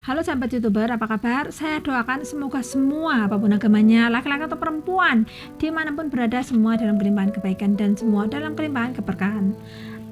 Halo sahabat YouTuber, apa kabar? Saya doakan semoga semua, apapun agamanya, laki-laki atau perempuan, dimanapun berada, semua dalam kelimpahan kebaikan dan semua dalam kelimpahan keberkahan.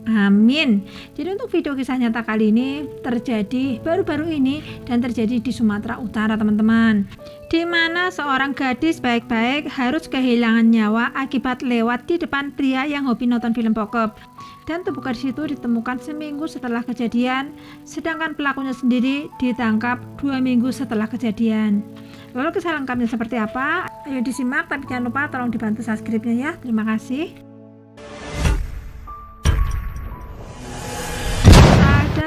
Amin. Jadi untuk video kisah nyata kali ini terjadi baru-baru ini dan terjadi di Sumatera Utara, teman-teman. Di mana seorang gadis baik-baik harus kehilangan nyawa akibat lewat di depan pria yang hobi nonton film bokep. Dan tubuh gadis itu ditemukan seminggu setelah kejadian, sedangkan pelakunya sendiri ditangkap 2 minggu setelah kejadian. Lalu kisah lengkapnya seperti apa? Ayo disimak, tapi jangan lupa tolong dibantu subscribe-nya ya. Terima kasih.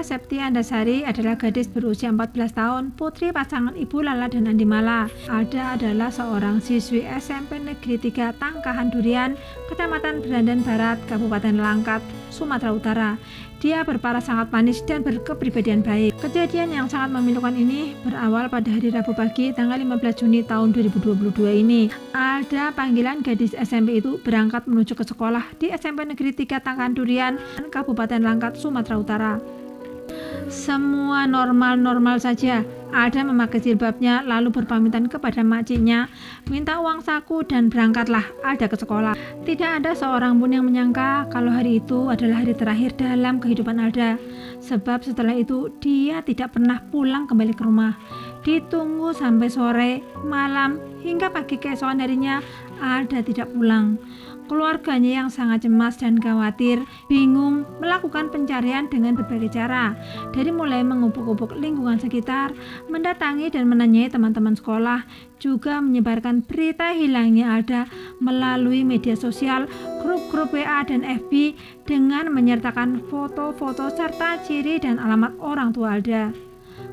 Septi Andasari adalah gadis berusia 14 tahun, putri pasangan Ibu Lala dan Andi Mala. Alda adalah seorang siswi SMP Negeri 3 Tangkahan Durian, Kecamatan Berandan Barat, Kabupaten Langkat, Sumatera Utara. Dia berparas sangat manis dan berkepribadian baik. Kejadian yang sangat memilukan ini berawal pada hari Rabu pagi tanggal 15 Juni tahun 2022 ini. Alda, panggilan gadis SMP itu, berangkat menuju ke sekolah di SMP Negeri 3 Tangkahan Durian, Kabupaten Langkat, Sumatera Utara. Semua normal-normal saja. Alda memakai jilbabnya lalu berpamitan kepada makciknya, minta uang saku dan berangkatlah Alda ke sekolah. Tidak ada seorang pun yang menyangka kalau hari itu adalah hari terakhir dalam kehidupan Alda. Sebab setelah itu dia tidak pernah pulang kembali ke rumah. Ditunggu sampai sore, malam, hingga pagi keesokan harinya Alda tidak pulang. Keluarganya yang sangat cemas dan khawatir, bingung melakukan pencarian dengan berbagai cara, dari mulai mengubuk-ubuk lingkungan sekitar, mendatangi dan menanyai teman-teman sekolah, juga menyebarkan berita hilangnya Alda melalui media sosial, grup-grup WA dan FB dengan menyertakan foto-foto serta ciri dan alamat orang tua Alda.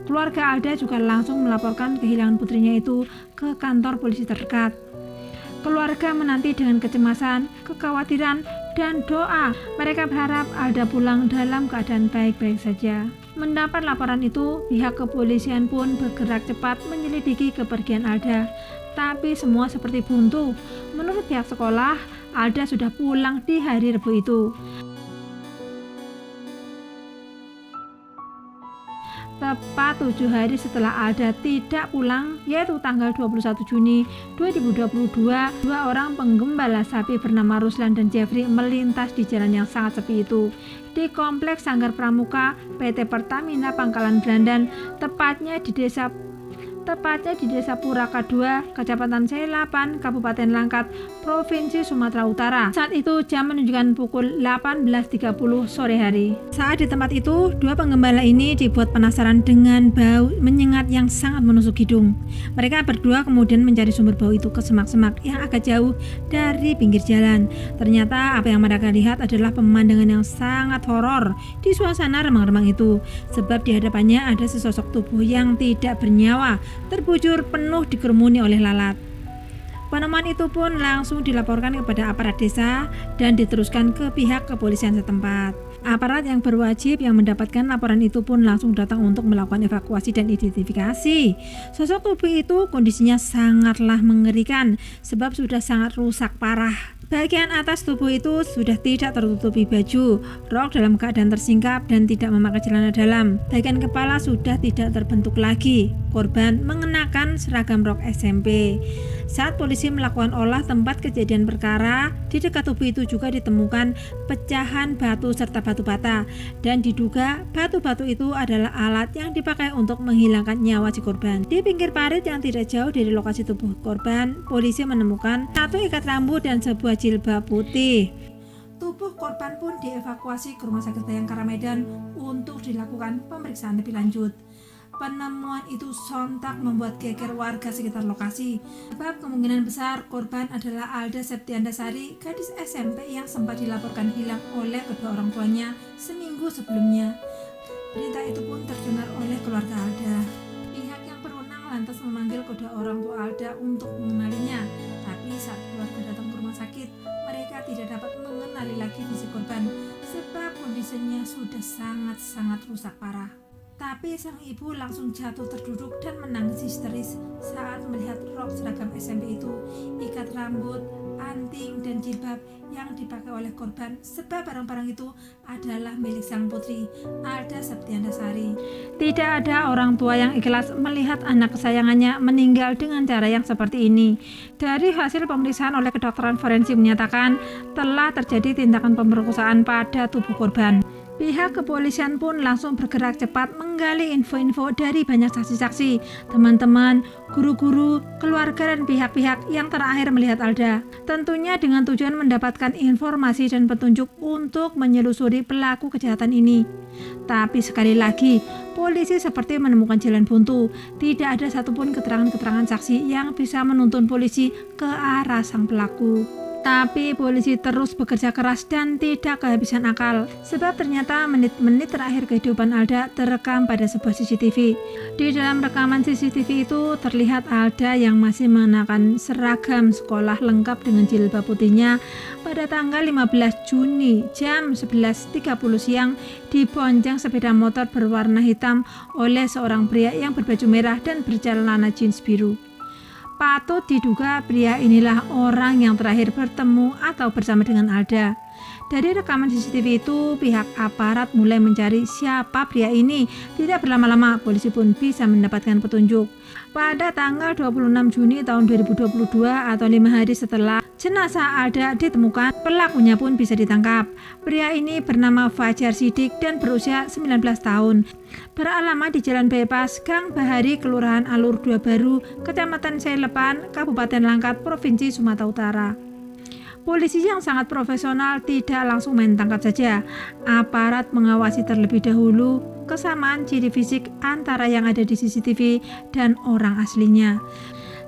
Keluarga Alda juga langsung melaporkan kehilangan putrinya itu ke kantor polisi terdekat. Keluarga menanti dengan kecemasan, kekhawatiran, dan doa. Mereka berharap Alda pulang dalam keadaan baik-baik saja. Mendapat laporan itu, pihak kepolisian pun bergerak cepat menyelidiki kepergian Alda. Tapi semua seperti buntu. Menurut pihak sekolah, Alda sudah pulang di hari Rabu itu. Tepat 7 hari setelah Alda tidak pulang, yaitu tanggal 21 Juni 2022, dua orang penggembala sapi bernama Ruslan dan Jeffrey melintas di jalan yang sangat sepi itu di Kompleks Sanggar Pramuka PT Pertamina Pangkalan Berandan, tepatnya di Desa Puraka 2, Kecamatan Selapan, Kabupaten Langkat, Provinsi Sumatera Utara. Saat itu jam menunjukkan pukul 18.30 sore hari. Saat di tempat itu, dua penggembala ini dibuat penasaran dengan bau menyengat yang sangat menusuk hidung. Mereka berdua kemudian mencari sumber bau itu ke semak-semak yang agak jauh dari pinggir jalan. Ternyata apa yang mereka lihat adalah pemandangan yang sangat horor di suasana remang-remang itu, sebab di hadapannya ada sesosok tubuh yang tidak bernyawa, terbujur penuh dikerumuni oleh lalat. Penemuan itu pun langsung dilaporkan kepada aparat desa dan diteruskan ke pihak kepolisian setempat. Aparat yang berwajib yang mendapatkan laporan itu pun langsung datang untuk melakukan evakuasi dan identifikasi. Sosok tubuh itu kondisinya sangatlah mengerikan sebab sudah sangat rusak parah. Bagian atas tubuh itu sudah tidak tertutupi baju, rok dalam keadaan tersingkap dan tidak memakai celana dalam. Bagian kepala sudah tidak terbentuk lagi. Korban mengenakan seragam rok SMP. Saat polisi melakukan olah tempat kejadian perkara, di dekat tubuh itu juga ditemukan pecahan batu serta batu bata, dan diduga batu-batu itu adalah alat yang dipakai untuk menghilangkan nyawa si korban. Di pinggir parit yang tidak jauh dari lokasi tubuh korban, polisi menemukan satu ikat rambut dan sebuah jilbab putih. Tubuh korban pun dievakuasi ke Rumah Sakit Bayangkara Medan untuk dilakukan pemeriksaan lebih lanjut. Penemuan itu sontak membuat geger warga sekitar lokasi, sebab kemungkinan besar korban adalah Alda Septi Andasari, gadis SMP yang sempat dilaporkan hilang oleh kedua orang tuanya seminggu sebelumnya. Berita itu pun terdengar oleh keluarga Alda. Pihak yang berwenang lantas memanggil kedua orang tua Alda untuk mengenalinya, tapi saat keluarga datang ke rumah sakit, mereka tidak dapat mengenali lagi fisik korban, sebab kondisinya sudah sangat-sangat rusak parah. Tapi sang ibu langsung jatuh terduduk dan menangis histeris saat melihat rok seragam SMP itu, ikat rambut, anting, dan jilbab yang dipakai oleh korban, sebab barang-barang itu adalah milik sang putri, Alda Septiandasari. Tidak ada orang tua yang ikhlas melihat anak kesayangannya meninggal dengan cara yang seperti ini. Dari hasil pemeriksaan oleh kedokteran forensik menyatakan telah terjadi tindakan pemerkosaan pada tubuh korban. Pihak kepolisian pun langsung bergerak cepat menggali info-info dari banyak saksi-saksi, teman-teman, guru-guru, keluarga, dan pihak-pihak yang terakhir melihat Alda. Tentunya dengan tujuan mendapatkan informasi dan petunjuk untuk menyelusuri pelaku kejahatan ini. Tapi sekali lagi, polisi seperti menemukan jalan buntu. Tidak ada satupun keterangan-keterangan saksi yang bisa menuntun polisi ke arah sang pelaku. Tapi polisi terus bekerja keras dan tidak kehabisan akal, sebab ternyata menit-menit terakhir kehidupan Alda terekam pada sebuah CCTV. Di dalam rekaman CCTV itu terlihat Alda yang masih mengenakan seragam sekolah lengkap dengan jilbab putihnya pada tanggal 15 Juni jam 11.30 siang dibonceng sepeda motor berwarna hitam oleh seorang pria yang berbaju merah dan bercelana jeans biru. Patut diduga pria inilah orang yang terakhir bertemu atau bersama dengan Alda. Dari rekaman CCTV itu, pihak aparat mulai mencari siapa pria ini. Tidak berlama-lama, polisi pun bisa mendapatkan petunjuk. Pada tanggal 26 Juni tahun 2022 atau 5 hari setelah jenazah Alda ditemukan, pelakunya pun bisa ditangkap. Pria ini bernama Fajar Sidik dan berusia 19 tahun. Beralamat di Jalan Bypass, Gang Bahari, Kelurahan Alur 2 Baru, Kecamatan Sailepan, Kabupaten Langkat, Provinsi Sumatera Utara. Polisi yang sangat profesional tidak langsung main tangkap saja. Aparat mengawasi terlebih dahulu kesamaan ciri fisik antara yang ada di CCTV dan orang aslinya.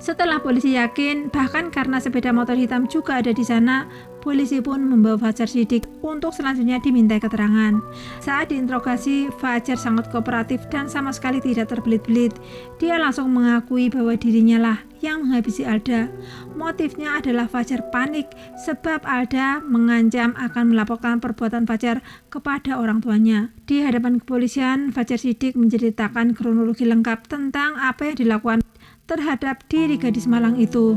Setelah polisi yakin, bahkan karena sepeda motor hitam juga ada di sana, polisi pun membawa Fajar Sidik untuk selanjutnya dimintai keterangan. Saat diinterogasi, Fajar sangat kooperatif dan sama sekali tidak terbelit-belit. Dia langsung mengakui bahwa dirinya lah yang menghabisi Alda. Motifnya adalah Fajar panik sebab Alda mengancam akan melaporkan perbuatan Fajar kepada orang tuanya. Di hadapan kepolisian, Fajar Sidik menceritakan kronologi lengkap tentang apa yang dilakukan terhadap diri gadis malang itu.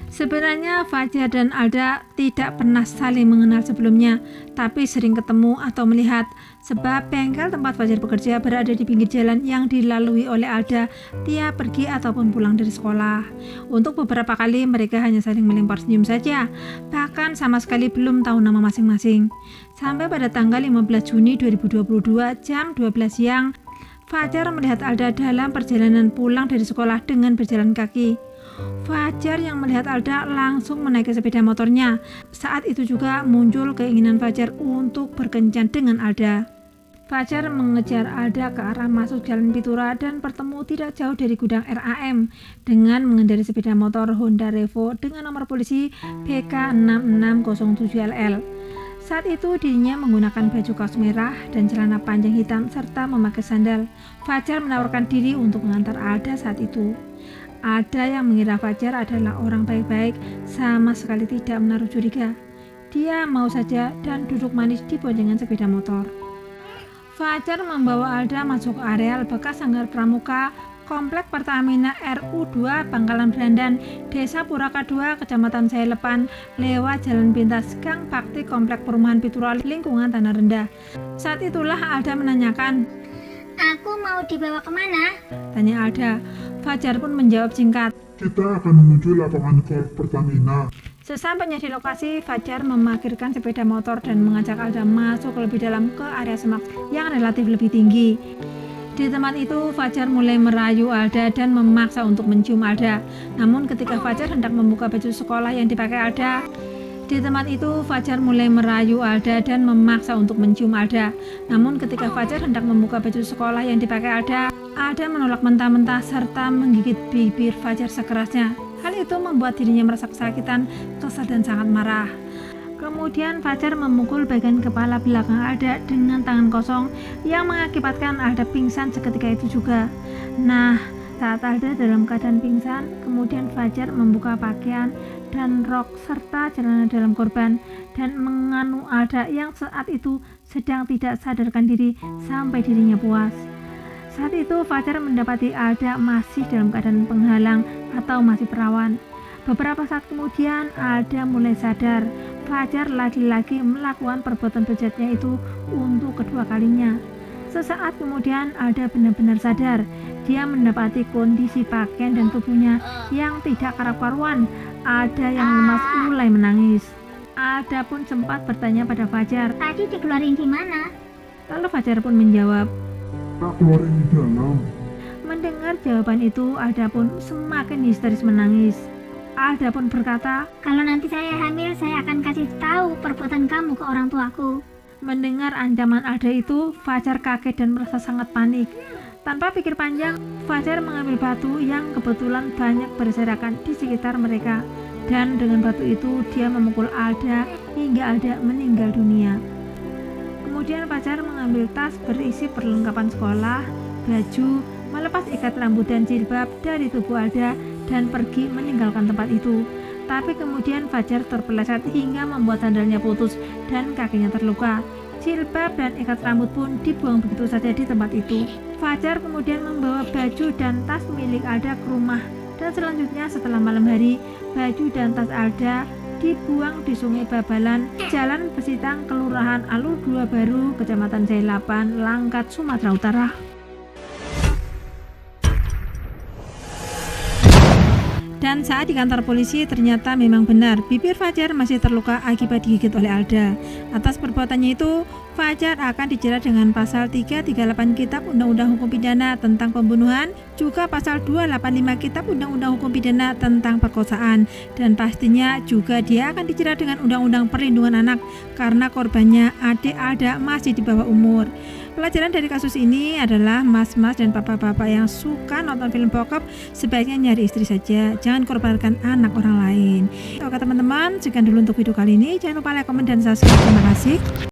Sebenarnya Fajar dan Alda tidak pernah saling mengenal sebelumnya, tapi sering ketemu atau melihat, sebab bengkel tempat Fajar bekerja berada di pinggir jalan yang dilalui oleh Alda tiap pergi ataupun pulang dari sekolah. Untuk beberapa kali mereka hanya saling melempar senyum saja, bahkan sama sekali belum tahu nama masing-masing. Sampai pada tanggal 15 Juni 2022 jam 12 siang, Fajar melihat Alda dalam perjalanan pulang dari sekolah dengan berjalan kaki. Fajar yang melihat Alda langsung menaiki sepeda motornya. Saat itu juga muncul keinginan Fajar untuk berkencan dengan Alda. Fajar mengejar Alda ke arah masuk Jalan Pitura dan bertemu tidak jauh dari gudang RAM dengan mengendarai sepeda motor Honda Revo dengan nomor polisi BK6607LL. Saat itu dirinya menggunakan baju kaos merah dan celana panjang hitam serta memakai sandal. Fajar menawarkan diri untuk mengantar Alda saat itu. Alda yang mengira Fajar adalah orang baik-baik sama sekali tidak menaruh curiga. Dia mau saja dan duduk manis di boncengan sepeda motor. Fajar membawa Alda masuk areal bekas Sanggar Pramuka, Komplek Pertamina RU2 Pangkalan Brandan, Desa Puraka 2, Kecamatan Sailepan, lewat Jalan Pintas, Gang Bakti, Komplek Perumahan Pitura, lingkungan Tanah Rendah. Saat itulah Alda menanyakan, "Aku mau dibawa kemana?" tanya Alda. Fajar pun menjawab singkat, "Kita akan menuju lapangan golf Pertamina." Sesampainya di lokasi, Fajar memarkirkan sepeda motor dan mengajak Alda masuk lebih dalam ke area semak yang relatif lebih tinggi. Di tempat itu, Fajar mulai merayu Alda dan memaksa untuk mencium Alda. Namun ketika Fajar hendak membuka baju sekolah yang dipakai Alda, Alda menolak mentah-mentah serta menggigit bibir Fajar sekerasnya. Hal itu membuat dirinya merasa kesakitan, kesal dan sangat marah. Kemudian Fajar memukul bagian kepala belakang Alda dengan tangan kosong yang mengakibatkan Alda pingsan seketika itu juga. Nah, saat Alda dalam keadaan pingsan, kemudian Fajar membuka pakaian dan rok serta celana dalam korban dan menganu Alda yang saat itu sedang tidak sadarkan diri sampai dirinya puas. Saat itu Fajar mendapati Alda masih dalam keadaan penghalang atau masih perawan. Beberapa saat kemudian Alda mulai sadar Fajar lagi-lagi melakukan perbuatan bejatnya itu untuk kedua kalinya. Sesaat kemudian Alda benar-benar sadar. Dia mendapati kondisi pakaian dan tubuhnya yang tidak karu-karuan. Alda yang lemas mulai menangis. Alda pun sempat bertanya pada Fajar. Tadi dikeluarin di mana? Lalu Fajar pun menjawab. Tak keluarin di dalam. Mendengar jawaban itu, Alda pun semakin histeris menangis. Alda pun berkata, Kalau nanti saya hamil, saya akan kasih tahu perbuatan kamu ke orang tuaku. mendengar ancaman Alda itu, Fajar kaget dan merasa sangat panik. Tanpa pikir panjang, Fajar mengambil batu yang kebetulan banyak berserakan di sekitar mereka. Dan dengan batu itu, dia memukul Alda hingga Alda meninggal dunia. Kemudian Fajar mengambil tas berisi perlengkapan sekolah, baju, melepas ikat rambut dan jilbab dari tubuh Alda dan pergi meninggalkan tempat itu. Tapi kemudian Fajar terpeleset hingga membuat sandalnya putus dan kakinya terluka. Jilbab dan ikat rambut pun dibuang begitu saja di tempat itu. Fajar kemudian membawa baju dan tas milik Alda ke rumah. Dan selanjutnya setelah malam hari, baju dan tas Alda dibuang di Sungai Babalan, Jalan Besitang, Kelurahan Alur 2 Baru, Kecamatan Jailapan, Langkat, Sumatera Utara. Dan saat di kantor polisi ternyata memang benar bibir Fajar masih terluka akibat digigit oleh Alda. Atas perbuatannya itu, Fajar akan dijerat dengan pasal 338 Kitab Undang-Undang Hukum Pidana tentang pembunuhan, juga pasal 285 Kitab Undang-Undang Hukum Pidana tentang perkosaan, dan pastinya juga dia akan dijerat dengan Undang-Undang Perlindungan Anak karena korbannya adik Alda masih di bawah umur. Pelajaran dari kasus ini adalah mas-mas dan papa-papa yang suka nonton film bokep sebaiknya nyari istri saja, jangan korbankan anak orang lain. Oke teman-teman, sekian dulu untuk video kali ini. Jangan lupa like, komen, dan subscribe. Terima kasih.